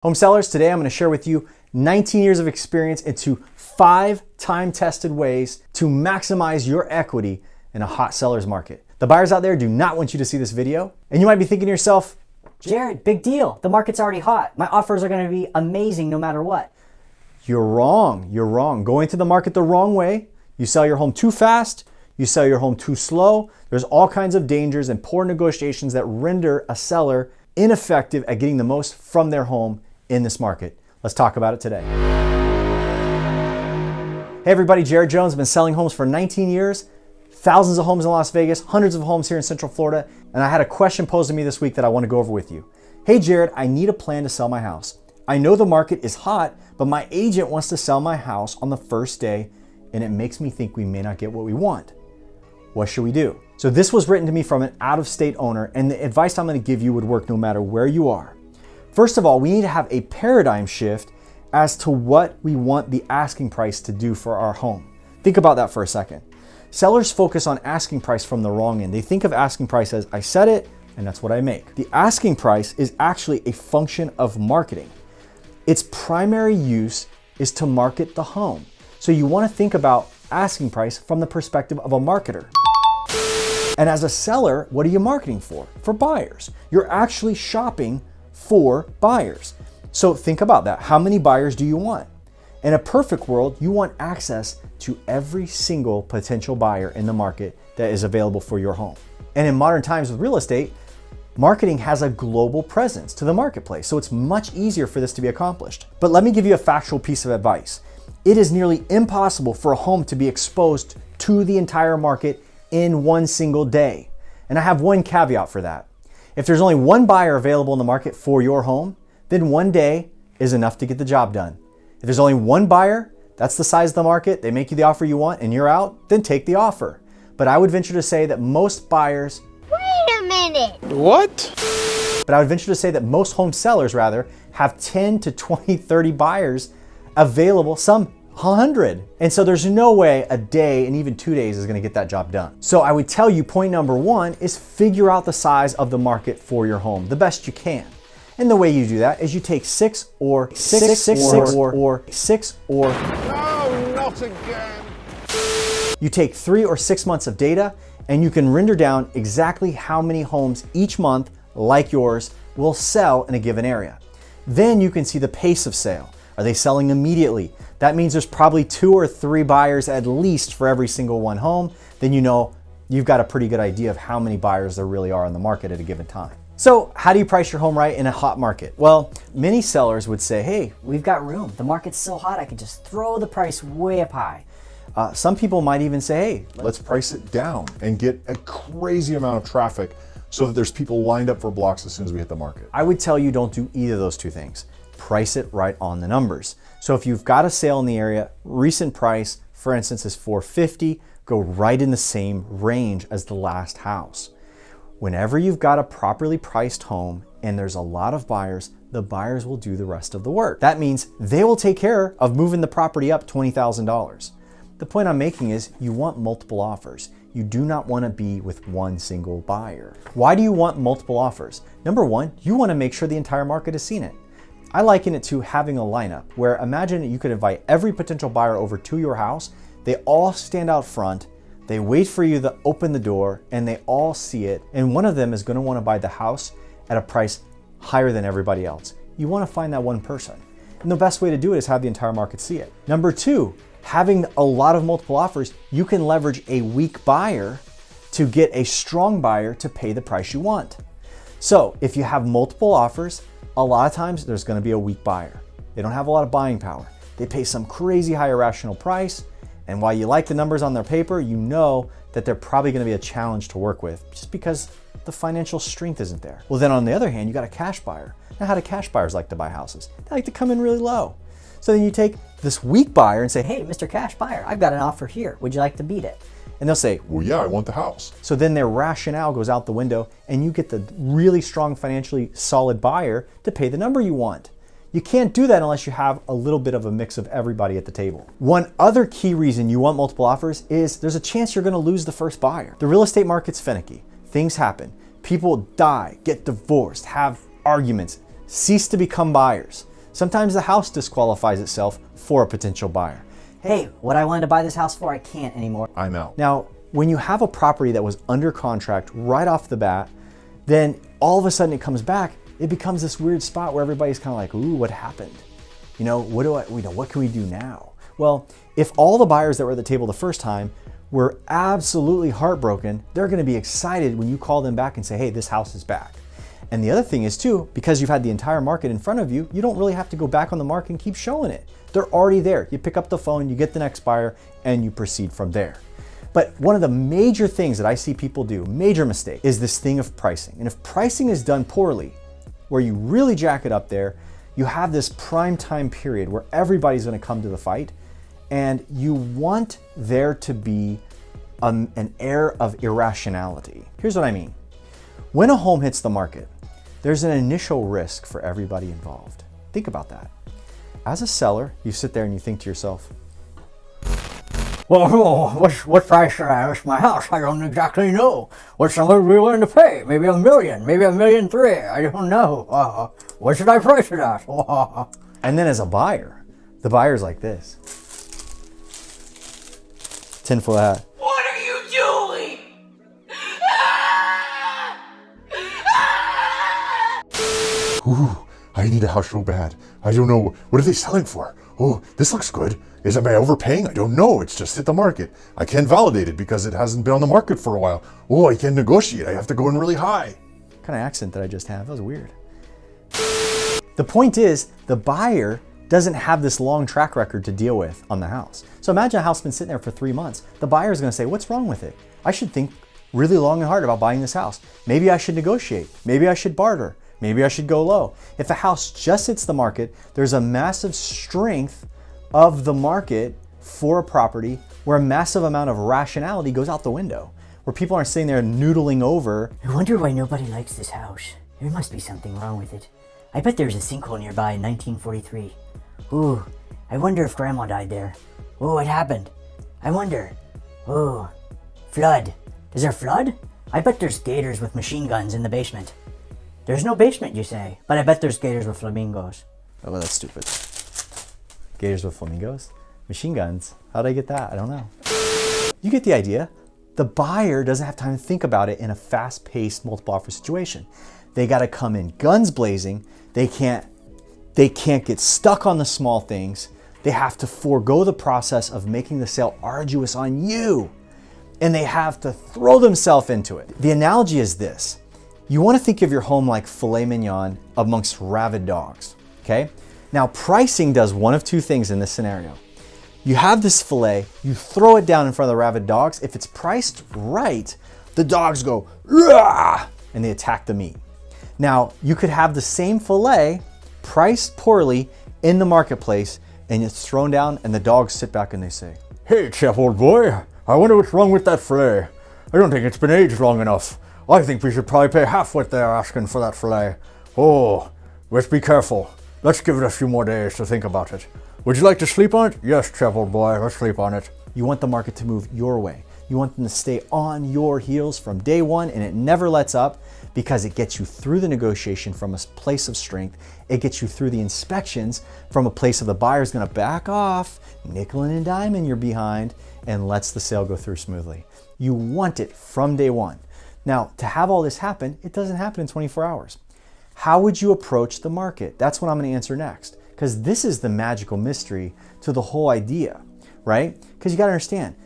Home sellers, today I'm going to share with you 19 years of experience into 5 time-tested ways to maximize your equity in a hot seller's market. The buyers out there do not want you to see this video. And you might be thinking to yourself, Jared, big deal. The market's already hot. My offers are going to be amazing no matter what. You're wrong. You're wrong. Going to the market the wrong way. You sell your home too fast. You sell your home too slow. There's all kinds of dangers and poor negotiations that render a seller ineffective at getting the most from their home in this market. Let's talk about it today. Hey everybody, Jared Jones. I've been selling homes for 19 years, thousands of homes in Las Vegas, hundreds of homes here in Central Florida, and I had a question posed to me this week that I want to go over with you. Hey Jared, I need a plan to sell my house. I know the market is hot, but my agent wants to sell my house on the first day, and it makes me think we may not get what we want. What should we do? So this was written to me from an out-of-state owner, and the advice I'm going to give you would work no matter where you are. First of all, we need to have a paradigm shift as to what we want the asking price to do for our home. Think about that for a second. Sellers focus on asking price from the wrong end. They think of asking price as I set it and that's what I make. The asking price is actually a function of marketing. Its primary use is to market the home. So you want to think about asking price from the perspective of a marketer. And as a seller, what are you marketing for? For buyers. You're actually shopping for buyers. So think about that. How many buyers do you want? In a perfect world, you want access to every single potential buyer in the market that is available for your home. And in modern times with real estate, marketing has a global presence to the marketplace, so it's much easier for this to be accomplished. But let me give you a factual piece of advice. It is nearly impossible for a home to be exposed to the entire market in one single day. And I have one caveat for that. If there's only one buyer available in the market for your home, then one day is enough to get the job done. If there's only one buyer, that's the size of the market, they make you the offer you want and you're out, then take the offer. But I would venture to say that most buyers... Wait a minute! What? But I would venture to say that most home sellers, rather, have 10 to 20, 30 buyers available, some 100. And so there's no way a day and even 2 days is gonna get that job done. So I would tell you point number 1 is figure out the size of the market for your home the best you can. And the way you do that is you take 6 or... No, not again. You take 3 or 6 months of data and you can render down exactly how many homes each month, like yours, will sell in a given area. Then you can see the pace of sale. Are they selling immediately? That means there's probably 2 or 3 buyers at least for every single one home. Then you know you've got a pretty good idea of how many buyers there really are in the market at a given time. So how do you price your home right in a hot market? Well, many sellers would say, hey, We've got room. The market's so hot, I can just throw the price way up high. Some people might even say, hey, let's price it down and get a crazy amount of traffic so that there's people lined up for blocks as soon as we hit the market. I would tell you don't do either of those two things. Price it right on the numbers. So if you've got a sale in the area, recent price, for instance, is $450, go right in the same range as the last house. Whenever you've got a properly priced home and there's a lot of buyers, the buyers will do the rest of the work. That means they will take care of moving the property up $20,000. The point I'm making is you want multiple offers. You do not want to be with one single buyer. Why do you want multiple offers? Number 1, you want to make sure the entire market has seen it. I liken it to having a lineup where imagine you could invite every potential buyer over to your house. They all stand out front. They wait for you to open the door and they all see it. And one of them is going to want to buy the house at a price higher than everybody else. You want to find that one person. And the best way to do it is have the entire market see it. Number 2, having a lot of multiple offers, you can leverage a weak buyer to get a strong buyer to pay the price you want. So if you have multiple offers, a lot of times there's going to be a weak buyer. They don't have a lot of buying power. They pay some crazy high irrational price. And while you like the numbers on their paper, you know that they're probably going to be a challenge to work with just because the financial strength isn't there. Well, then on the other hand, you got a cash buyer. Now, how do cash buyers like to buy houses? They like to come in really low. So then you take this weak buyer and say, Hey, Mr. Cash Buyer, I've got an offer here. Would you like to beat it? and they'll say, well, yeah, I want the house. So then their rationale goes out the window and you get the really strong, financially solid buyer to pay the number you want. You can't do that unless you have a little bit of a mix of everybody at the table. One other key reason you want multiple offers is there's a chance you're gonna lose the first buyer. The real estate market's finicky. Things happen. People die, get divorced, have arguments, cease to become buyers. Sometimes the house disqualifies itself for a potential buyer. Hey, what I wanted to buy this house for, I can't anymore. I'm out. Now, when you have a property that was under contract right off the bat, then all of a sudden it comes back, it becomes this weird spot where everybody's kind of like, ooh, what happened? What can we do now? Well, if all the buyers that were at the table the first time were absolutely heartbroken, they're gonna be excited when you call them back and say, hey, this house is back. And the other thing is too, because you've had the entire market in front of you, you don't really have to go back on the market and keep showing it. They're already there. You pick up the phone, you get the next buyer, and you proceed from there. But one of the major things that I see people do, major mistake, is this thing of pricing. And if pricing is done poorly, where you really jack it up there, you have this prime time period where everybody's gonna come to the fight, and you want there to be an air of irrationality. Here's what I mean. When a home hits the market, there's an initial risk for everybody involved. Think about that. As a seller, you sit there and you think to yourself, Well, what price should I list my house? I don't exactly know. What's somebody be willing to pay? Maybe $1 million, maybe $1.3 million. I don't know. What should I price it at? and then as a buyer, the buyer's like this. Tinfoil hat. What are you doing? Ooh, I need a house so bad. I don't know. What are they selling for? Oh, this looks good. Am I overpaying? I don't know. It's just hit the market. I can't validate it because it hasn't been on the market for a while. Oh, I can't negotiate. I have to go in really high. What kind of accent did I just have? That was weird. The point is, the buyer doesn't have this long track record to deal with on the house. So imagine a house been sitting there for 3 months. The buyer is going to say, what's wrong with it? I should think really long and hard about buying this house. Maybe I should negotiate. Maybe I should barter. Maybe I should go low. If a house just hits the market, there's a massive strength of the market for a property where a massive amount of rationality goes out the window, where people aren't sitting there noodling over. I wonder why nobody likes this house. There must be something wrong with it. I bet there's a sinkhole nearby in 1943. Ooh, I wonder if Grandma died there. Ooh, what happened? I wonder. Ooh, flood. Is there flood? I bet there's gators with machine guns in the basement. There's no basement, you say, but I bet there's gators with flamingos. Oh, that's stupid. Gators with flamingos? Machine guns? How'd I get that? I don't know. You get the idea. The buyer doesn't have time to think about it in a fast-paced multiple offer situation. They got to come in guns blazing. They can't get stuck on the small things. They have to forego the process of making the sale arduous on you. And they have to throw themselves into it. The analogy is this. You want to think of your home like filet mignon amongst rabid dogs, okay? Now, pricing does one of two things in this scenario. You have this filet, you throw it down in front of the rabid dogs. If it's priced right, the dogs go, "Rah!" and they attack the meat. Now, you could have the same filet priced poorly in the marketplace, and it's thrown down and the dogs sit back and they say, "Hey, chef, old boy, I wonder what's wrong with that filet. I don't think it's been aged long enough. I think we should probably pay half what they're asking for that filet. Oh, let's be careful. Let's give it a few more days to think about it. Would you like to sleep on it? Yes, chef, old boy, let's sleep on it." You want the market to move your way. You want them to stay on your heels from day one, and it never lets up because it gets you through the negotiation from a place of strength. It gets you through the inspections from a place of the buyer's gonna back off, nickel and diming you're behind, and lets the sale go through smoothly. You want it from day one. Now, to have all this happen, it doesn't happen in 24 hours. How would you approach the market? That's what I'm gonna answer next, because this is the magical mystery to the whole idea, right? Because you gotta understand,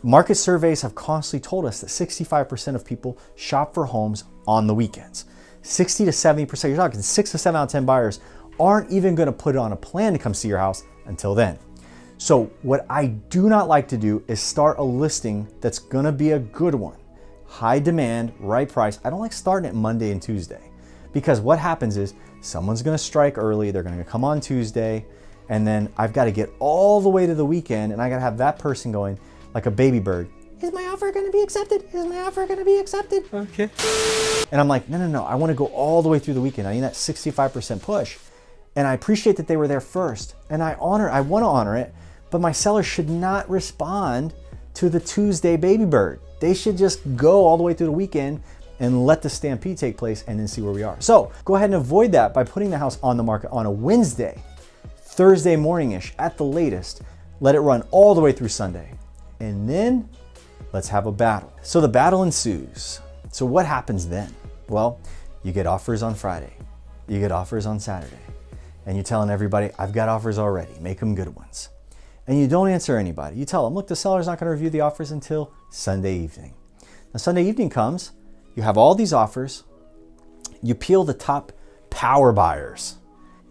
market surveys have constantly told us that 65% of people shop for homes on the weekends. 60 to 70%, you're talking 6 to 7 out of 10 buyers aren't even gonna put on a plan to come see your house until then. So what I do not like to do is start a listing that's gonna be a good one. High demand, right price. I don't like starting it Monday and Tuesday, because what happens is someone's gonna strike early, they're gonna come on Tuesday, and then I've gotta get all the way to the weekend and I gotta have that person going like a baby bird. Is my offer gonna be accepted? Is my offer gonna be accepted? Okay. And I'm like, no, I wanna go all the way through the weekend. I need that 65% push. And I appreciate that they were there first. And I wanna honor it, but my seller should not respond to the Tuesday baby bird. They should just go all the way through the weekend and let the stampede take place and then see where we are. So go ahead and avoid that by putting the house on the market on a Wednesday. Thursday morning-ish at the latest. Let it run all the way through Sunday. And then let's have a battle. So the battle ensues. So what happens then? Well, you get offers on Friday. You get offers on Saturday. And you're telling everybody, I've got offers already, make them good ones. And you don't answer anybody. You tell them, look, the seller's not gonna review the offers until Sunday evening. Now Sunday evening comes, you have all these offers, you peel the top power buyers.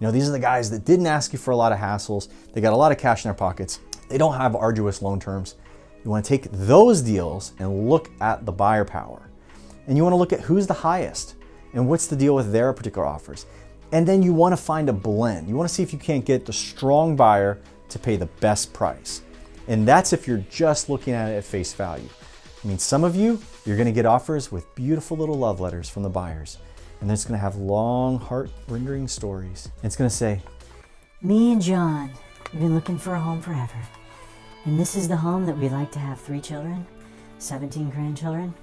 You know, these are the guys that didn't ask you for a lot of hassles. They got a lot of cash in their pockets. They don't have arduous loan terms. You want to take those deals and look at the buyer power. And you want to look at who's the highest and what's the deal with their particular offers. And then you want to find a blend. You want to see if you can't get the strong buyer to pay the best price. And that's if you're just looking at it at face value. I mean, some of you, you're going to get offers with beautiful little love letters from the buyers. And it's going to have long, heart-rending stories. And it's going to say, Me and John, we've been looking for a home forever. And this is the home that we'd like to have 3 children, 17 grandchildren,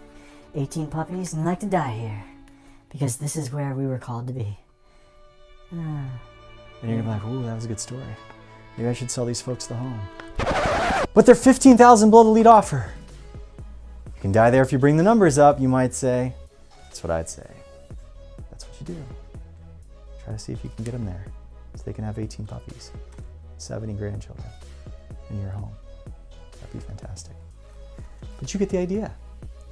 18 puppies, and like to die here. Because this is where we were called to be. And you're gonna be like, ooh, that was a good story. Maybe I should sell these folks the home. But they're $15,000 below the lead offer. You can die there if you bring the numbers up, you might say. That's what I'd say. That's what you do. Try to see if you can get them there. So they can have 18 puppies, 70 grandchildren in your home. That'd be fantastic. But you get the idea.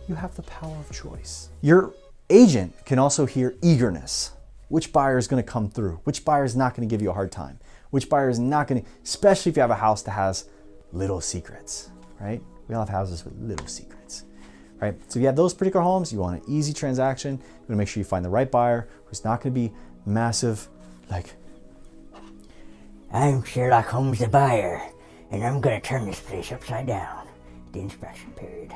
You have the power of choice. Your agent can also hear eagerness. Which buyer is going to come through? Which buyer is not going to give you a hard time? Which buyer is not going to, especially if you have a house that has little secrets, right? We all have houses with little secrets, right? So if you have those particular homes, you want an easy transaction. You want to make sure you find the right buyer who's not going to be massive, like, I'm Sherlock Holmes the buyer, and I'm gonna turn this place upside down. The inspection period.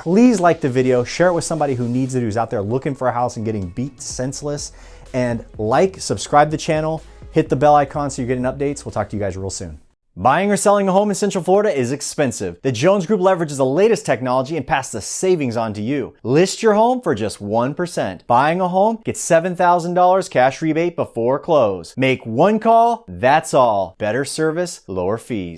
Please like the video, share it with somebody who needs it, who's out there looking for a house and getting beat senseless. And like, subscribe to the channel, hit the bell icon so you're getting updates. We'll talk to you guys real soon. Buying or selling a home in Central Florida is expensive. The Jones Group leverages the latest technology and passes the savings on to you. List your home for just 1%. Buying a home, get $7,000 cash rebate before close. Make one call, that's all. Better service, lower fees.